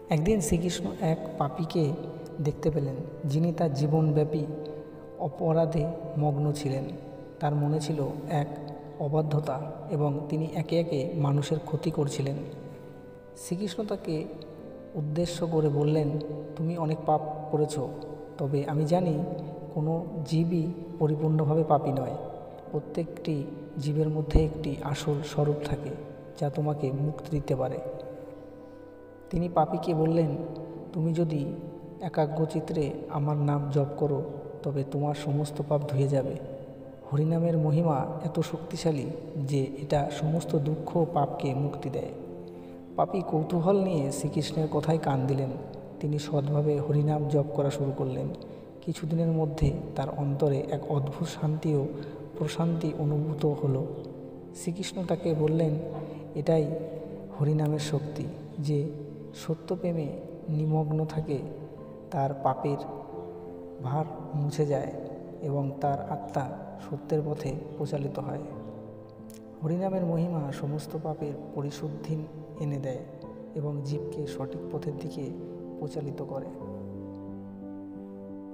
একদিন শ্রীকৃষ্ণ এক পাপীকে দেখতে পেলেন, যিনি তার জীবনব্যাপী অপরাধে মগ্ন ছিলেন। তার মনে ছিল এক অবাধ্যতা এবং তিনি একে একে মানুষের ক্ষতি করছিলেন। শ্রীকৃষ্ণ তাকে উদ্দেশ্য করে বললেন, তুমি অনেক পাপ করেছ, তবে আমি জানি কোনো জীবই পরিপূর্ণভাবে পাপী নয়। প্রত্যেকটি জীবের মধ্যে একটি আসল স্বরূপ থাকে যা তোমাকে মুক্তি দিতে পারে। তিনি পাপীকে বললেন, তুমি যদি একাগ্রচিত্তে আমার নাম জপ করো তবে তোমার সমস্ত পাপ ধুয়ে যাবে। হরিনামের মহিমা এত শক্তিশালী যে এটা সমস্ত দুঃখ ও পাপকে মুক্তি দেয়। পাপী কৌতূহল নিয়ে শ্রীকৃষ্ণের কথায় কান দিলেন। তিনি সৎভাবে হরিনাম জপ করা শুরু করলেন। কিছুদিনের মধ্যে তার অন্তরে এক অদ্ভুত শান্তি ও প্রশান্তি অনুভূত হলো। শ্রীকৃষ্ণ তাকে বললেন, এটাই হরিনামের শক্তি। যে সত্যপ্রেমে নিমগ্ন থাকে তার পাপের ভার মুছে যায় এবং তার আত্মা সত্যের পথে পরিচালিত হয়। হরিনামের মহিমা সমস্ত পাপের পরিশুদ্ধি এনে দেয় এবং জীবকে সঠিক পথের দিকে পরিচালিত করে।